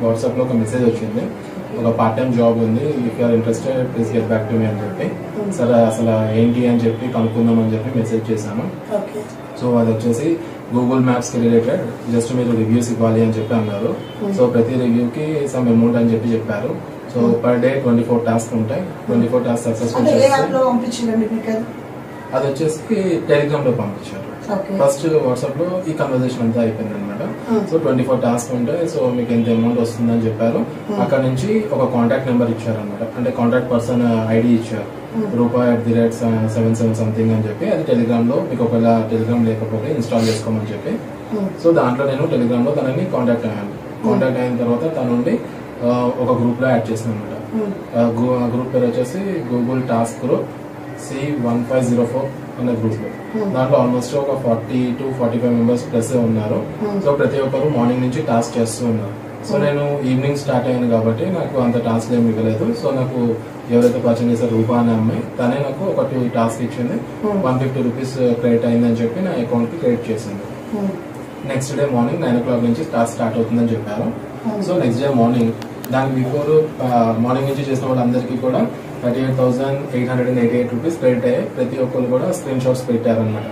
WhatsApp లో ఒక message వచ్చింది, ఒక పార్ట్ టైం జాబ్ ఉంది, if you're interested please get back to me అని చెప్పి. సరే అసలు ఏంటి అని చెప్పి కనుక్కుందాం అని చెప్పి మెసేజ్ చేశాను. సో అది వచ్చేసి గూగుల్ మ్యాప్స్ కి రిలేటెడ్, జస్ట్ మీరు రివ్యూస్ ఇవ్వాలి అని చెప్పి అన్నారు. సో ప్రతి రివ్యూకి సమ్ అమౌంట్ అని చెప్పి చెప్పారు. సో పర్ డే 24 టాస్క్ ఉంటాయి. 24 టాస్క్ సక్సెస్ఫుల్ చేస్తే అది వచ్చేసి టెలిగ్రామ్ లో పంపించారు. ఫస్ట్ వాట్సాప్ లో ఈ కన్వర్సేషన్ అంతా అయిపోయింది అనమాట. సో 24 టాస్క్ ఉంటాయి. సో మీకు ఎంత అమౌంట్ వస్తుందని చెప్పారు. అక్కడ నుంచి ఒక కాంటాక్ట్ నెంబర్ ఇచ్చారు అనమాట, అంటే కాంటాక్ట్ పర్సన్ ఐడి ఇచ్చారు, రూపాయి@77 సంథింగ్ అని చెప్పి. అది టెలిగ్రామ్ లో మీకు ఒకవేళ టెలిగ్రామ్ లేకపోతే ఇన్స్టాల్ చేసుకోమని చెప్పి. సో దాంట్లో నేను టెలిగ్రామ్ లో తనని కాంటాక్ట్ అయ్యాను. కాంటాక్ట్ అయిన తర్వాత తన నుండి ఒక గ్రూప్ లో యాడ్ చేసాను అనమాట. గ్రూప్ పేరు వచ్చేసి గూగుల్ టాస్క్ గ్రూప్ C1504 అనే గ్రూప్ లో. దాంట్లో ఆల్మోస్ట్ ఒక 40 to 45 మెంబర్స్ ప్లస్ ఉన్నారు. సో ప్రతి ఒక్కరు మార్నింగ్ నుంచి టాస్క్ చేస్తూ ఉన్నారు. సో నేను ఈవినింగ్ స్టార్ట్ అయ్యాను కాబట్టి నాకు అంత టాస్క్ ఏమి మిగలేదు. సో నాకు ఎవరైతే పర్చేజ్ చేశారు రూపా అనే అమ్మాయి, తనే నాకు ఒక 2 టాస్క్ ఇచ్చింది. 150 రూపీస్ క్రెడిట్ అయిందని చెప్పి నా అకౌంట్ కి క్రెడిట్ చేసింది. నెక్స్ట్ డే మార్నింగ్ 9 o'clock నుంచి టాస్క్ స్టార్ట్ అవుతుందని చెప్పారు. సో నెక్స్ట్ డే మార్నింగ్ దానికి బిఫోర్ మార్నింగ్ నుంచి చేసిన వాళ్ళందరికీ కూడా 38,888 రూపీస్ క్రెడిట్ అయ్యాయి. ప్రతి ఒక్కరు కూడా స్క్రీన్ షాట్స్ పెట్టారు అనమాట.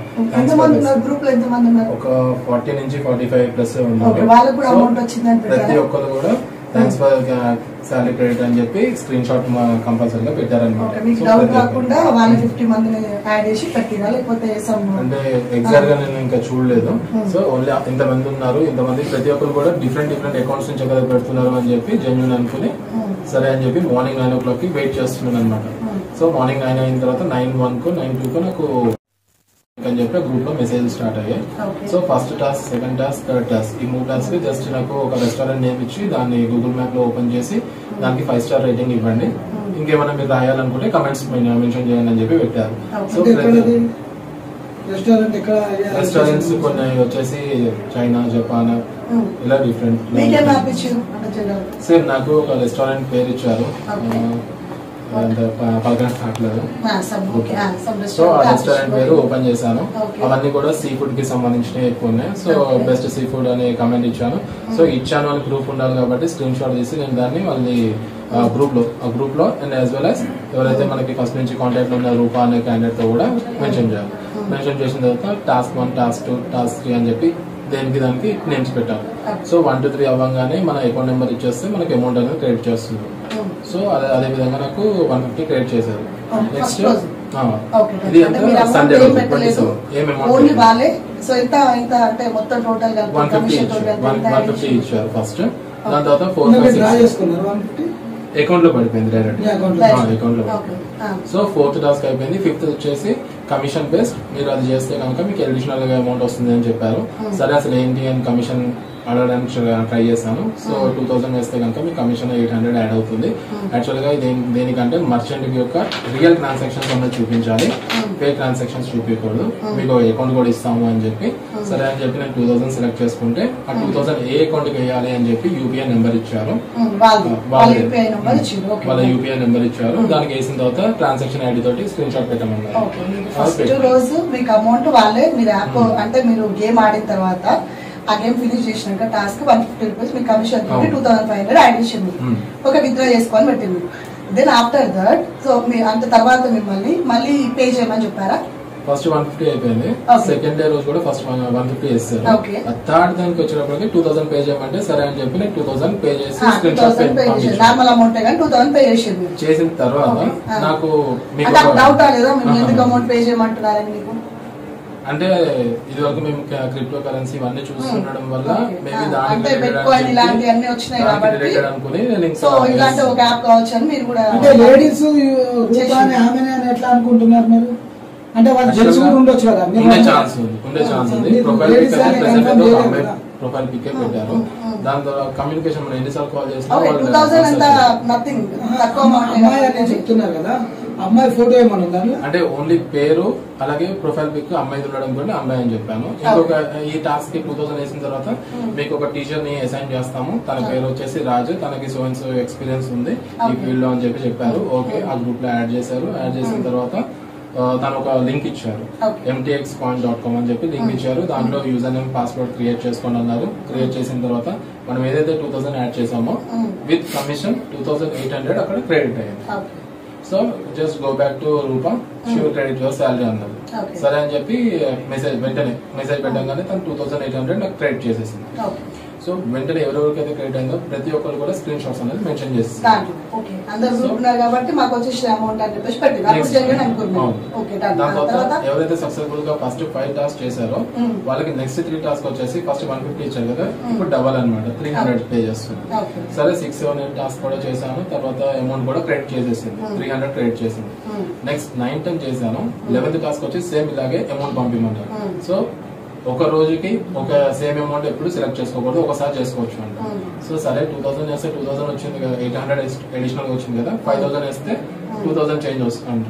ఒక 40 నుంచి 45 ప్లస్ ఉన్నారు. ప్రతి ఒక్కరు కూడా థ్యాంక్స్ ఫర్ సాలరీ క్రెడిట్ అని చెప్పి స్క్రీన్ షాట్ కంపల్సరీగా పెట్టారనమాట. అంటే ఎగ్జాక్ట్ గా నేను ఇంకా చూడలేదు. సో ఓన్లీ ఇంతమంది ఉన్నారు, ఇంతమంది ప్రతి ఒక్కరు కూడా డిఫరెంట్ అకౌంట్స్ నుంచి కదా పెడుతున్నారు అని చెప్పి జెన్యూన్ అనుకుని సరే అని చెప్పి మార్నింగ్ 9 o'clock కి వెయిట్ చేస్తున్నాను అనమాట. సో మార్నింగ్ 9 అయిన తర్వాత 9:01 కు 9:02 కు నాకు అని చెప్పి గ్రూప్ లో మెసేజ్ స్టార్ట్ అయ్యాయి. So first task, second task, third task, ఈ 3 టాస్క్ జస్ట్ నాకు ఒక రెస్టారెంట్ నేమ్ ఇచ్చి దాన్ని గూగుల్ మ్యాప్ లో ఓపెన్ చేసి దానికి 5 స్టార్ రేటింగ్ ఇవ్వండి, ఇంకేమైనా మీరు రాయాలనుకుంటే కమెంట్స్ మెన్షన్ చేయండి అని చెప్పి పెట్టారు. సో రెస్టారెంట్స్ కొన్ని వచ్చేసి చైనా, జపాన్, ఇలా డిఫరెంట్. సేమ్ నాకు ఒక రెస్టారెంట్ పేరు ఇచ్చారు, పలకన స్టార్ట్లేదు. సో ఆ రెస్టారెంట్ పేరు ఓపెన్ చేశాను. అవన్నీ కూడా సీ ఫుడ్ కి సంబంధించినవి ఎక్కువ ఉన్నాయి. సో బెస్ట్ సీ ఫుడ్ అని కమెంట్ ఇచ్చాను. సో ఇచ్చాను అని ప్రూఫ్ ఉండాలి కాబట్టి స్క్రీన్ షాట్ తీసి నేను దాన్ని వాళ్ళని గ్రూప్ లో అండ్ యాజ్ వెల్ యాజ్ ఎవరైతే మనకి ఫస్ట్ నుంచి కాంటాక్ట్ ఉన్న రూపా అనే క్యాండిడేట్ తో కూడా మెన్షన్ చేయాలి. మెన్షన్ చేసిన తర్వాత టాస్క్ 1, టాస్క్ 2, టాస్క్ 3 అని చెప్పి దానికి నేమ్స్ పెట్టాలి. సో 1 to 3 అవ్వగానే మన అకౌంట్ నెంబర్ ఇచ్చేస్తే మనకి అమౌంట్ అనేది క్రెడిట్ చేస్తుంది. సో అదే విధంగా నాకు 150 క్రెడిట్ చేశారు. నెక్స్ట్ ఇది అంతా సండే 150 ఇచ్చారు ఫస్ట్. దాని తర్వాత 4 అకౌంట్ లో పడిపోయింది డైరెక్ట్ అకౌంట్ లో. సో 4th టాస్క్ అయిపోయింది. 5th వచ్చేసి కమిషన్ బేస్డ్, మీరు అది చేస్తే కనుక మీకు అడిషనల్ గా అమౌంట్ వస్తుంది అని చెప్పారు. సరే అసలు ఏంటి అని కమిషన్ అడగడానికి ట్రై చేశాను. సో 2000 వేస్తే కనుక మీకు కమిషన్ 800 యాడ్ అవుతుంది. యాక్చువల్ గా దేనికంటే మర్చెంట్ యొక్క రియల్ ట్రాన్సాక్షన్స్ అన్నది చూపించాలి, ఫేక్ ట్రాన్సాక్షన్స్ చూపించకూడదు. మీకు అకౌంట్ కూడా ఇస్తాము అని చెప్పి సరే అని చెప్పి నేను 2000 సెలెక్ట్ చేసుకుంటే ఆ 2000 ఏ అకౌంట్ కి వేయాలి అని చెప్పి యూపీఐ నెంబర్ ఇచ్చారు. వాళ్ళ యూపీఐ నెంబర్ ఇచ్చారు. దానికి వేసిన తర్వాత ట్రాన్సాక్షన్ ఐడి తోటి స్క్రీన్ షాట్ పెట్టమన్నారు. ఫస్ట్ రోజు మీకు అమౌంట్ వాళ్ళే మీరు యాప్ అంటే మీరు గేమ్ ఆడిన తర్వాత ఆ గేమ్ ఫినిష్ చేసినాక టాస్క్ 150 రూపీస్ మీకు కమిషన్ 2500 యాడ్ చేసింది, ఒక విత్డ్రా చేసుకొని పెట్టింది. దెన్ ఆఫ్టర్ దట్ సో మీ అంత తర్వాత మిమ్మల్ని మళ్ళీ పే చేయమని చెప్పారా? ఫస్ట్ 150 అయిపోయింది. సెకండ్ డే రోజు కూడా ఫస్ట్ 150 వేస్తారు. థర్డ్ దానికి వచ్చేటప్పటికి 2000 పే చేయమంటే సరే అని చెప్పి నేను 2000 పే చేసి నార్మల్ అమౌంట్ 2000 పే చేసింది. చేసిన తర్వాత నాకు డౌట్ రాలేదా ఎందుకు అమౌంట్ పే చేయమంటున్నారని? మీకు అంటే ఇది వరకు మేము క్రిప్టో కరెన్సీ ఇవన్నీ చూస్తుండడం వల్ల మేబీ ఒక యాప్ కావచ్చు అని మీరు కూడా లేడీస్ ఎట్లా అనుకుంటున్నారు మీరు? అంటే వాళ్ళు జెంట్స్ కూడా ఉండొచ్చు కదా, ఉండే ఛాన్స్ ఉంది. ప్రొఫైల్ పిక్ పెట్టారు. దాని ద్వారా కమ్యూనికేషన్ మనం ఎన్నిసార్లు కాల్ చేసినా చెప్తున్నారు కదా, అమ్మాయి ఫోటో ఏమన్నా ఉందా అంటే ఓన్లీ పేరు అలాగే ప్రొఫైల్ పిక్ అమ్మాయి ఉండడం కూడా అమ్మాయి అని చెప్పాను. ఇంకొక ఈ టాస్క్ కి 2000 వేసిన తర్వాత మీకు ఒక టీచర్ ని అసైన్ చేస్తాము, తన పేరు వచ్చేసి రాజు, తనకి సో అండ్ సో ఎక్స్పీరియన్స్ ఉంది ఈ ఫీల్డ్ లో అని చెప్పి చెప్పారు. ఓకే, ఆ గ్రూప్ లో యాడ్ చేశారు. యాడ్ చేసిన తర్వాత తను ఒక లింక్ ఇచ్చారు, mtxcoin.com అని చెప్పి లింక్ ఇచ్చారు. దాంట్లో యూజర్ నేమ్ పాస్వర్డ్ క్రియేట్ చేసుకోండి అన్నారు. క్రియేట్ చేసిన తర్వాత మనం ఏదైతే 2000 యాడ్ చేసామో విత్ కమిషన్ 2800 అక్కడ క్రెడిట్ అయ్యింది. So just go back to Rupa, sure credit your salary అన్నారు. సరే అని చెప్పి వెంటనే మెసేజ్ పెట్టగానే తను 2800 నాకు క్రెడిట్ చేసేసింది. సో వెంటనే ఎవరెవరికైతే క్రెడిట్ అయిందో ప్రతి ఒక్కరు కూడా స్క్రీన్ షాట్స్ అనేది మెన్షన్ చేస్తారు. దాని తర్వాత ఎవరైతే సక్సెస్ఫుల్ గా ఫస్ట్ 5 టాస్క్ చేశారో వాళ్ళకి నెక్స్ట్ 3 టాస్క్ వచ్చేసి ఫస్ట్ 150 ఇచ్చారు కదా, ఇప్పుడు డబల్ అనమాట 300 పే చేస్తుంది. సరే 6, 7, 8 టాస్క్ కూడా చేశాను. తర్వాత అమౌంట్ కూడా క్రెడిట్ చేసేసింది, 300 క్రెడిట్ చేసింది. నెక్స్ట్ 9, 10 చేశాను. 11th టాస్క్ వచ్చి సేమ్ ఇలాగే అమౌంట్ పంపిమంటారు. సో ఒక రోజుకి ఒక సేమ్ అమౌంట్ ఎప్పుడు సెలెక్ట్ చేసుకోకూడదు, ఒకసారి చేసుకోవచ్చు అంట. సో సరే 2000 వేస్తే 2000 వచ్చింది కదా, 800 అడిషనల్ గా వచ్చింది కదా, 5000 వేస్తే 2000 చేంజ్ వస్తుంది.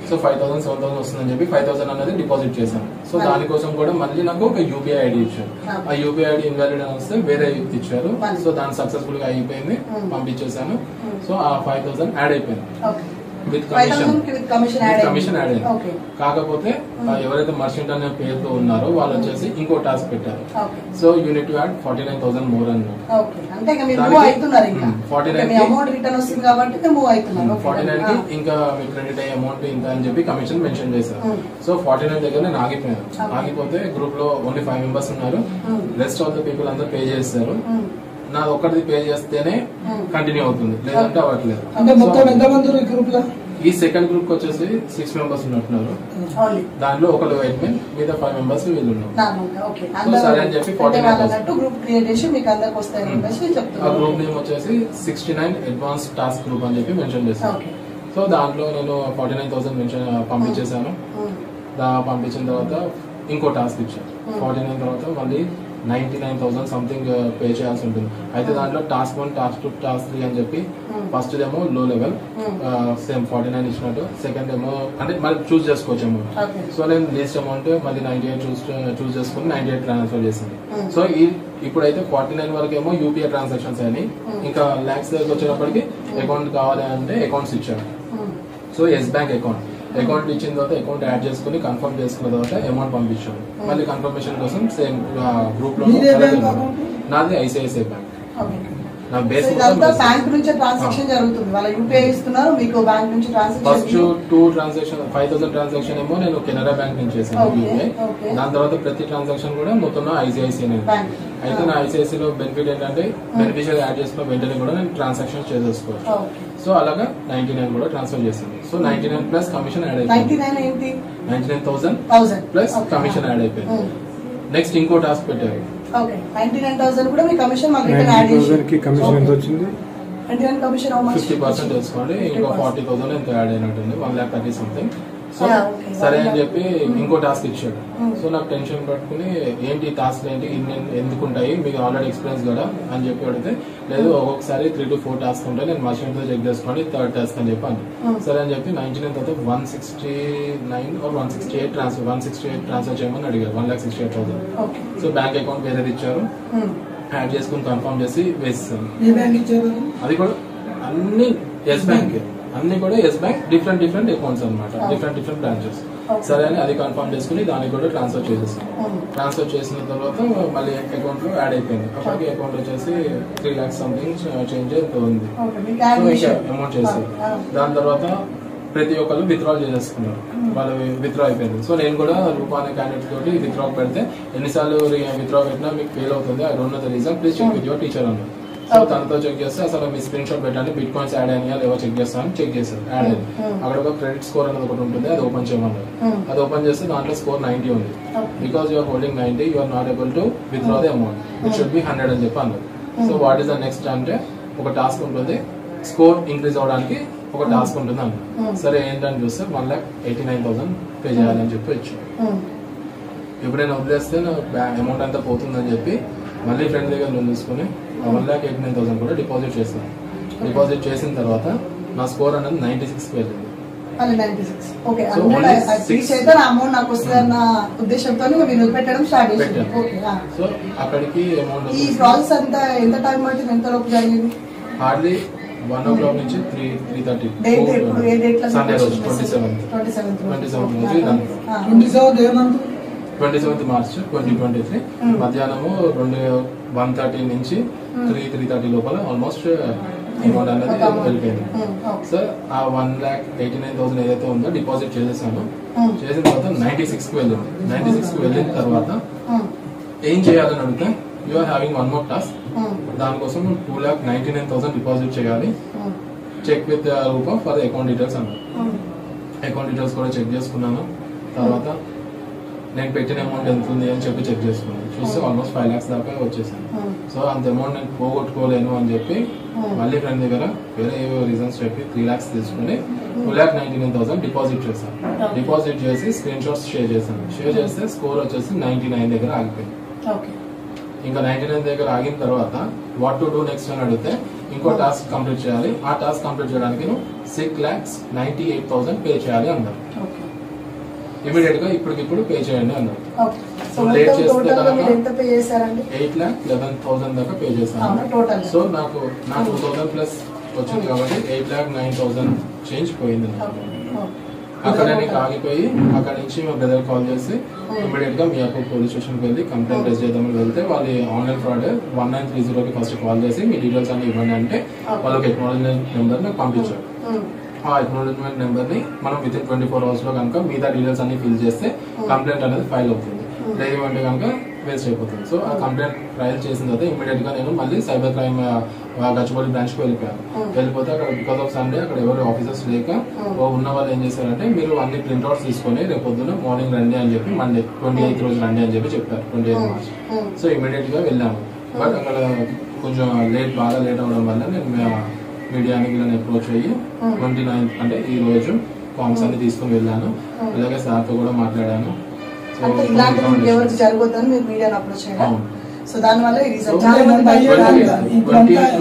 సో 5000, 7000 వస్తుందని చెప్పి 5000 అనేది డిపాజిట్ చేశాను. సో దానికోసం కూడా మళ్ళీ నాకు ఒక యూపీఐ ఐడి ఇచ్చారు. ఆ యూపీఐ ఐడి ఇన్వాలిడ్ అని వస్తే వేరే ఇచ్చారు. సో దాని సక్సెస్ఫుల్ గా అయిపోయింది, పంపించేశాను. సో ఆ 5000 యాడ్ అయిపోయింది విత్ కమిషన్ యాడ్ అయింది. కాకపోతే ఎవరైతే మర్చెంట్ అనే పేరుతో ఉన్నారో వాళ్ళు వచ్చేసి ఇంకో టాస్క్ పెట్టారు. So unit to add 49,000 more అన్నారు. 49 కి ఇంకా మీ క్రెడిట్ అయ్యే అమౌంట్ ఇంత అని చెప్పి కమిషన్ మెన్షన్ చేశారు. సో 49 దగ్గర నేను ఆగిపోయాను. ఆగిపోతే గ్రూప్ లో ఓన్లీ 5 మెంబర్స్ ఉన్నారు. రెస్ట్ ఆఫ్ ద పీపుల్ అందరూ పే చేస్తారు. నాది ఒక్కటిది పే చేస్తేనే కంటిన్యూ అవుతుంది, లేదంటే అవ్వట్లేదు. ఈ సెకండ్ గ్రూప్ వచ్చేసి 6 మెంబర్స్ ఉన్నట్టున్నారు. దాంట్లో ఒకళ్ళు అడ్మిన్, మీద 5 మెంబర్స్ వీళ్ళు ఉన్నారు. సరే అని చెప్పి 49,000 ఆ గ్రూప్ నేమ్ వచ్చేసి 69 అడ్వాన్స్ టాస్క్ గ్రూప్ అని చెప్పి మెన్షన్ చేశాను. సో దాంట్లో నేను 49,000 మెన్షన్ పంపించేశాను. పంపించిన తర్వాత ఇంకో టాస్క్ ఇచ్చాను. 49 తర్వాత మళ్ళీ 99,000 సంథింగ్ పే చేయాల్సి ఉంటుంది. అయితే దాంట్లో టాస్క్ 1, టాస్క్ 2, టాస్క్ 3 అని చెప్పి ఫస్ట్ ఏమో లో లెవెల్ సేమ్ 49 ఇచ్చినట్టు, సెకండ్ ఏమో అంటే మళ్ళీ చూస్ చేసుకోవచ్చు అమౌంట్. సో నేను లీస్ట్ అమౌంట్ మళ్ళీ 98 చూస్ చేసుకుని 98 ట్రాన్స్ఫర్ చేసింది. సో ఇప్పుడైతే 49 వరకు ఏమో యూపీఐ ట్రాన్సాక్షన్స్ అని, ఇంకా లాక్స్ దగ్గర వచ్చేటప్పటికి అకౌంట్ కావాలి అంటే అకౌంట్స్ ఇచ్చాను. సో ఎస్ బ్యాంక్ అకౌంట్ ఇచ్చిన తర్వాత అకౌంట్ యాడ్ చేసుకుని కన్ఫర్మ్ చేసుకున్న తర్వాత అమౌంట్ పంపించాను. మళ్ళీ కన్ఫర్మేషన్ కోసం సేమ్ గ్రూప్ లో నాది ఐసిఐసిఐ బ్యాంక్. బ్యాంక్ నుంచి ట్రాన్సాక్షన్ జరుగుతుంది, వాళ్ళ యూపీఐ ఇస్తున్నారు మీకు, బ్యాంక్ నుంచి ఫస్ట్ 2 ట్రాన్సాక్షన్ 5,000 ట్రాన్సాక్షన్ ఏమో నేను కెనరా బ్యాంక్ నుంచి చేశాను యూపీఐ. దాని తర్వాత ప్రతి ట్రాన్సాక్షన్ కూడా మొత్తం ఐసిఐసిఐ. అయితే నా ఐసిఐసి లో బెనిఫిట్ ఏంటంటే బెనిఫిషియల్ యాడ్ చేసుకున్న వెంటనే కూడా నేను ట్రాన్సాక్షన్ చేసేసుకోవచ్చు. సో అలాగా 99 కూడా ట్రాన్స్ఫర్ చేసింది. సో 99 ప్లస్ కమిషన్ యాడ్ అయిపోయింది. 99,000 ప్లస్ కమిషన్ యాడ్ అయిపోయింది. నెక్స్ట్ ఇంకో టాస్క్ పెట్టారు. 99,000 కూడా మీ కమిషన్ మాకు రిటర్న్ యాడ్ చేసి కమిషన్ ఎంత వచ్చింది? 50% తెలుసుకోండి. ఇంకో 40,000 ఎంత యాడ్ అయినట్టుంది, 1,30,000 సంథింగ్. సో సరే అని చెప్పి ఇంకో టాస్క్ ఇచ్చాడు. సో నాకు టెన్షన్ పట్టుకుని ఏంటి టాస్క్ ఏంటి ఎందుకుంటాయి మీకు ఆల్రెడీ ఎక్స్పీరియన్స్ కదా అని చెప్పి అడిగితే, లేదు ఒక్కొక్కసారి 3 to 4 టాస్క్ ఉంటాయి, నేను మర్చెంట్ తో చెక్ చేసుకోండి, థర్డ్ టాస్క్ అని చెప్పి అండి. సరే అని చెప్పి 99 తర్వాత 169 or 168 ట్రాన్స్ఫర్ చేయమని అడిగారు. 1,68,000. సో బ్యాంక్ అకౌంట్ వేరేది ఇచ్చారు, యాడ్ చేసుకుని కన్ఫర్మ్ చేసి వేస్తాను. అది కూడా అన్ని ఎస్ బ్యాంక్, అన్ని కూడా ఎస్ బ్యాంక్ డిఫరెంట్ అకౌంట్స్ అనమాట, డిఫరెంట్ బ్రాంచెస్. సరే అని అది కన్ఫర్మ్ చేసుకుని దానికి కూడా ట్రాన్స్ఫర్ చేసేసాం. ట్రాన్స్ఫర్ చేసిన తర్వాత మళ్ళీ అకౌంట్ లో యాడ్ అయిపోయింది. అప్పటికి అకౌంట్ వచ్చేసి 3 lakhs సంథింగ్ చేంజ్ ఉంది. అమౌంట్ చేసి దాని తర్వాత ప్రతి ఒక్కరు విత్డ్రా చేసేసుకున్నారు, వాళ్ళు విత్డ్రా అయిపోయింది. సో నేను కూడా రూపా అనే క్యాండిడేట్ తోటి విత్డ్రా పెడితే ఎన్నిసార్లు విత్డ్రా పెట్టినా మీకు ఫెయిల్ అవుతుంది, I don't know the reason, please check with your teacher అన్నారు. సో తనతో చెక్ చేస్తే అసలు మీ స్క్రీన్ షాట్ పెట్టండి, బిట్ కాయిన్స్ యాడ్ అయినా లేవో చెక్ చేస్తాను. చెక్ చేశారు, యాడ్ అయింది. అక్కడ ఒక క్రెడిట్ స్కోర్ అనేది ఒకటి ఉంటుంది, అది ఓపెన్ చేయమన్నారు. అది ఓపెన్ చేస్తే దాంట్లో స్కోర్ 90 ఉంది. Because you're holding 90, you're not able to withdraw the amount, it should be 100 అని చెప్పి అన్నారు. So what is the next అంటే ఒక టాస్క్ ఉంటుంది, స్కోర్ ఇంక్రీజ్ అవడానికి ఒక టాస్క్ ఉంటుంది అన్నారు. సరే ఏంటని చూస్తే 1,89,000 పే చేయాలని చెప్పి వచ్చాను. ఎప్పుడైనా వదిలేస్తే అమౌంట్ అంతా పోతుందని చెప్పి మళ్ళీ ఫ్రెండ్ దగ్గర లోన్ తీసుకుని 1,89,000 కూడా డిపాజిట్ చేశాను. డిపాజిట్ చేసిన తర్వాత నా స్కోర్ అనేది 96 వెళ్ళింది. సో అక్కడికి అమౌంట్ ఈ ప్రాసెస్ అంతా ఎంత టైం పట్టింది, ఎంత లోపు జరిగింది? హార్డ్లీ 1 o'clock నుంచి 3:30 సండే రోజు 27th రోజు ఇదంతా 27th మార్చ్ 2023 మధ్యాహ్నము 1:30 నుంచి 3:30 లోపల ఆల్మోస్ట్ అమౌంట్ అనేది వెళ్ళిపోయింది. సార్ ఆ 1,89,000 ఏదైతే ఉందో డిపాజిట్ చేసేసాను. చేసిన తర్వాత 96 కి వెళ్ళింది. 96 కి వెళ్ళిన తర్వాత ఏం చేయాలని అడిగితే you are having one more task, దానికోసం 2,99,000 డిపాజిట్ చేయాలి, check with Rupa for account details అన్నారు. అకౌంట్ డీటెయిల్స్ కూడా చెక్ చేసుకున్నాను. తర్వాత నేను పెట్టిన అమౌంట్ ఎంత ఉంది అని చెప్పి చెక్ చేసుకున్నాను. చూస్తే ఆల్మోస్ట్ 5 lakhs దాకా వచ్చేసాను. సో అంత అమౌంట్ నేను పోగొట్టుకోలేను అని చెప్పి మళ్ళీ ఫ్రెండ్ దగ్గర వేరే ఏవో రీజన్స్ చెప్పి 3 lakhs తీసుకుని 2,99,000 డిపాజిట్ చేశాను. డిపాజిట్ చేసి స్క్రీన్ షాట్స్ షేర్ చేశాను. షేర్ చేస్తే స్కోర్ వచ్చేసి 99 దగ్గర ఆగిపోయింది. ఇంకా 99 దగ్గర ఆగిన తర్వాత వాట్ టు డూ నెక్స్ట్ అని అడిగితే ఇంకో టాస్క్ కంప్లీట్ చేయాలి. ఆ టాస్క్ కంప్లీట్ చేయడానికి 6,98,000 పే చేయాలి అన్నారు. ఇమీడియట్ గా ఇప్పుడు పే చేయండి అన్నారు. సో లేట్ చేస్తే 8,11,000 దాకా పే చేశాను. సో నాకు 2,000 ప్లస్ వచ్చింది కాబట్టి 8,09,000 చేంజ్ పోయింది. అక్కడ నీకు ఆగిపోయి అక్కడ నుంచి మా బ్రదర్ కాల్ చేసి ఇమీడియట్ గా మీ అకౌంట్ పోలీస్ స్టేషన్ కి వెళ్ళి కంప్లైంట్ రేజ్ చేద్దామని వెళ్తే వాళ్ళు ఆన్లైన్ ఫ్రాడ్ 1930కి ఫస్ట్ కాల్ చేసి మీ డీటెయిల్స్ అన్ని ఇవ్వండి అంటే వాళ్ళకి ఎక్నాలజ్మెంట్ నెంబర్ నాకు పంపించారు. ఆ ఎక్నాలజ్మెంట్ నెంబర్ ని మనం విత్ ఇన్ 24 hours లో కనుక మిగతా డీటెయిల్స్ అన్ని ఫిల్ చేస్తే కంప్లైంట్ అనేది ఫైల్ అవుతుంది. లేదు అంటే కనుక వేస్ట్ అయిపోతుంది. సో ఆ కంప్లైంట్ ఫైల్ చేసిన తర్వాత ఇమీడియట్ గా నేను మళ్ళీ సైబర్ క్రైమ్ గచ్చిబౌలి బ్రాంచ్ కి వెళ్ళిపోయాను. వెళ్ళిపోతే అక్కడ బికాస్ ఆఫ్ సండే అక్కడ ఎవరు ఆఫీసర్స్ లేక ఉన్న వాళ్ళు ఏం చేశారంటే మీరు అన్ని ప్రింట్అవుట్స్ తీసుకొని రేపు పొద్దున మార్నింగ్ రండి అని చెప్పి మండే 28th రోజు రండి అని చెప్పి చెప్పారు. 28th March. సో ఇమీడియట్ గా వెళ్ళాము. బట్ అక్కడ కొంచెం బాగా లేట్ అవడం వల్ల నేను మీడియాని వీళ్ళని అప్రోచ్ అయ్యి 29th అంటే ఈ రోజు ఫార్మ్స్ అన్ని తీసుకుని వెళ్ళాను. అలాగే సార్తో కూడా మాట్లాడాను. అంటే ఇలాంటివి ఎవరికి జరగొద్దని మీరు మీడియాని అప్రోచ్ అయ్యారు. సో దానివల్ల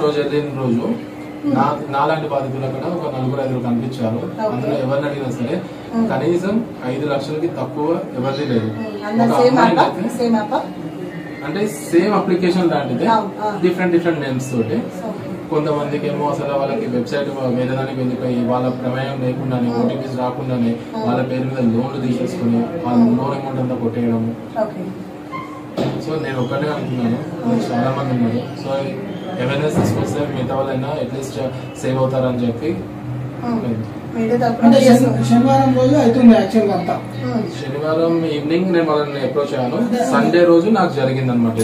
రోజు వెళ్ళిన రోజు నాలాంటి బాధితులు అక్కడ ఒక 4-5 కనిపించారు. అందులో ఎవరిని అడిగినా సరే కనీసం 5 లక్షలకి తక్కువ ఎవరిది లేదు. అంటే సేమ్ అప్లికేషన్ లాంటిదే డిఫరెంట్ నేమ్స్ తోటి. కొంతమందికి ఏమో అసలు వాళ్ళకి వెబ్సైట్ వేరే దానికి వెళ్ళిపోయి వాళ్ళ ప్రమేయం లేకుండానే ఓటీపీస్ రాకుండానే వాళ్ళ పేరు మీద లోన్లు తీసేసుకుని వాళ్ళ లోన్ అమౌంట్ అంతా కొట్టేయడము. సో నేను ఒక్కటే అనుకున్నాను, చాలా మంది ఉన్నారు. సో అవేర్నెస్ తీసుకొస్తే మిగతా వాళ్ళైనా అట్లీస్ట్ సేవ్ అవుతారని చెప్పి శనివారం రోజు అవుతుంది యాక్చువల్గా అంతా. శనివారం ఈవినింగ్ నేను వాళ్ళని అప్రోచ్ అయ్యాను. సండే రోజు నాకు జరిగింది అనమాట.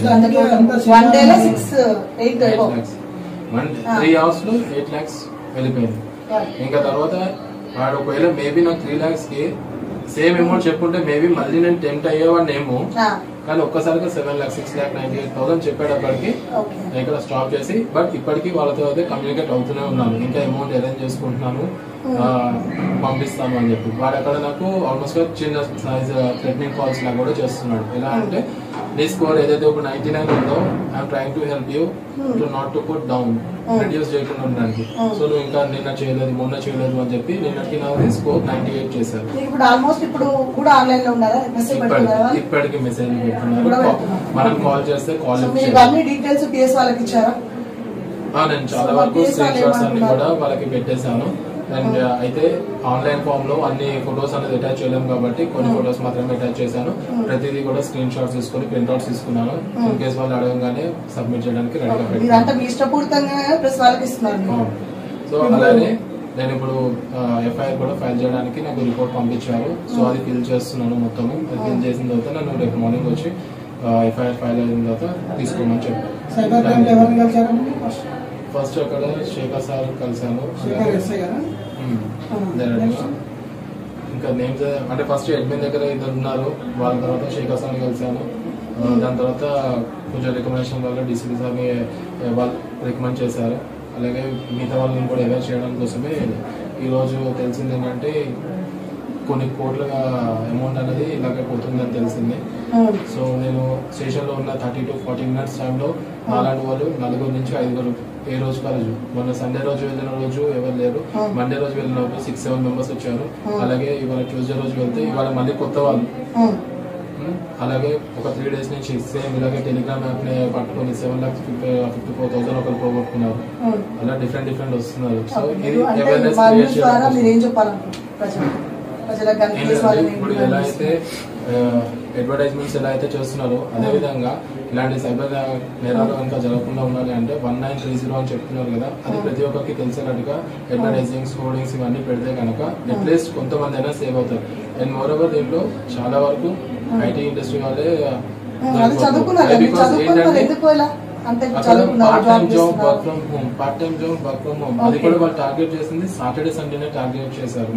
3 hours లో 8 lakhs వెళ్ళిపోయింది. ఇంకా తర్వాత వాడు ఒకవేళ మేబీ నాకు 3 lakhs కి సేమ్ అమౌంట్ చెప్పుంటే మేబీ మళ్ళీ నేను టెంప్ట్ అయ్యేవాడిని ఏమో. కానీ ఒక్కసారిగా 7,06,98,000 చెప్పేటప్పటికి ఇక్కడ స్టాప్ చేసి బట్ ఇప్పటికీ వాళ్ళతో అయితే కమ్యూనికేట్ అవుతూనే ఉన్నాను. ఇంకా అమౌంట్ అరేంజ్ చేసుకుంటున్నాను, పంపిస్తాను అని చెప్పి. వాడు అక్కడ నాకు ఆల్మోస్ట్ చిన్న సైజ్ థ్రెటనింగ్ కాల్స్ లాగా కూడా చేస్తున్నాడు. ఎలా అంటే నీ స్కోర్ ఏదైతే ఇప్పుడు 99 ఉందో I'm trying to help you to not to put down, reduce చేయకుండా ఉండడానికి. సో నువ్వు ఇంకా నిన్న చేయలేదు మొన్న చేయలేదు అని చెప్పి నిన్నటికి నాకు స్కోర్ 98 చేశారు. ఇప్పటికి మెసేజ్ పెడుతున్నారు. మనం కాల్ చేస్తే కాల్ నేను చాలా వరకు స్క్రీన్ షాట్స్ అన్ని కూడా వాళ్ళకి పెట్టేశాను. అండ్ అయితే ఆన్లైన్ ఫామ్ లో అన్ని ఫొటోస్ అనేది అటాచ్ చేయలేము కాబట్టి కొన్ని ఫొటోస్ మాత్రమే అటాచ్ చేశాను. ప్రతిదీ కూడా స్క్రీన్ షాట్స్ తీసుకొని ప్రింట్అవుట్స్ తీసుకున్నాను. ఇన్ కేసు వాళ్ళు అడగగానే సబ్మిట్ చేయడానికి రెడీగా పెట్టాను. సో అలాగే నేను ఇప్పుడు ఎఫ్ఐఆర్ కూడా ఫైల్ చేయడానికి నాకు రిపోర్ట్ పంపించారు. సో అది ఫిల్ చేస్తున్నాను మొత్తము. అది ఫిల్ చేసిన తర్వాత నన్ను రేపు మార్నింగ్ వచ్చి ఎఫ్ఐఆర్ ఫైల్ అయిన తర్వాత తీసుకోమని చెప్పాను. ఫస్ట్ అక్కడ శేఖర్ సార్ కలిసాను. ఇంకా నేమ్స్ అంటే ఫస్ట్ అడ్మిన్ దగ్గర 2 ఉన్నారు. వాళ్ళ తర్వాత శేఖర్ సార్ని కలిసాను. దాని తర్వాత కొంచెం రికమెండేషన్ వల్ల డిసిపి సార్ని వాళ్ళు రికమెండ్ చేశారు. అలాగే మిగతా వాళ్ళని కూడా అవేర్ చేయడం కోసమే ఈరోజు తెలిసింది ఏంటంటే కొన్ని కోట్ల అమౌంట్ అనేది ఇలాగే పోతుందని తెలిసింది. సో నేను స్టేషన్లో ఉన్న 30 to 40 minutes టైంలో నాలాంటి వాళ్ళు 4 నుంచి 5 ఏ రోజు కాలేజు. మొన్న సండే రోజు వెళ్ళిన రోజు ఎవరు లేరు. మండే రోజు వెళ్ళిన 6-7 members వచ్చారు. అలాగే ఇవాళ ట్యూస్డే రోజు వెళ్తే ఇవాళ మళ్ళీ కొత్త వాళ్ళు అలాగే ఒక 3 days నుంచి సేమ్ ఇలాగే టెలిగ్రామ్ యాప్ ని పట్టుకొని 7,54,000 ఒకరు పోగొట్టుకున్నారు. అలా డిఫరెంట్ వస్తున్నారు. సో ఇది అవేర్నెస్ క్రియేట్ చేయడం. మీరు ఏం చెప్పాలనుకుంటున్నారు ఇప్పుడు ఎలా అయితే అడ్వర్టైజ్మెంట్స్ ఎలా అయితే చేస్తున్నారో అదే విధంగా ఇలాంటి సైబర్ నేరాలు కనుక జరగకుండా ఉండాలి అంటే 1930 అని చెప్తున్నారు కదా, అది ప్రతి ఒక్కరికి తెలిసేటట్టుగా అడ్వర్టైజింగ్స్ హోర్డింగ్స్ ఇవన్నీ పెడితే కనుక అట్లీస్ట్ కొంతమంది అయినా సేవ్ అవుతారు. అండ్ మోర్ ఓవర్ దీంట్లో చాలా వరకు ఐటీ ఇండస్ట్రీ వాళ్ళే part time job work from home అది కూడా వాళ్ళు టార్గెట్ చేసింది సాటర్డే సండేనే టార్గెట్ చేశారు.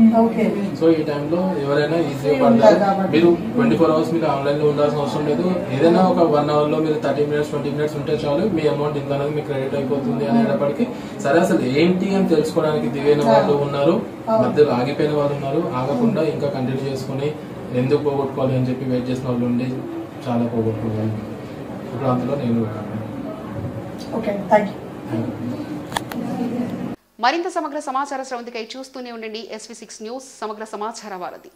సో ఈ టైంలో ఎవరైనా ఈజీగా పడతారు. మీరు 24 hours మీరు ఆన్లైన్ లో ఉండాల్సిన అవసరం లేదు. ఏదైనా ఒక 1 hour లో మీరు 30 minutes 20 minutes ఉంటే చాలు, మీ అమౌంట్ ఇంత అనేది మీకు క్రెడిట్ అయిపోతుంది అనేటప్పటికి సరే అసలు ఏంటి అని తెలుసుకోవడానికి దిగైన వాళ్ళు ఉన్నారు, మధ్యలో ఆగిపోయిన వాళ్ళు ఉన్నారు. ఆగకుండా ఇంకా కంటిన్యూ చేసుకుని ఎందుకు పోగొట్టుకోవాలి అని చెప్పి వెయిట్ చేసిన వాళ్ళు ఉండి చాలా పోగొట్టుకోవాలి. ఇప్పుడు అందులో నేను మరింత సమగ్ర సమాచార స్రవంతికై చూస్తూనే ఉండండి SV6 న్యూస్ సమగ్ర సమాచార వారధి.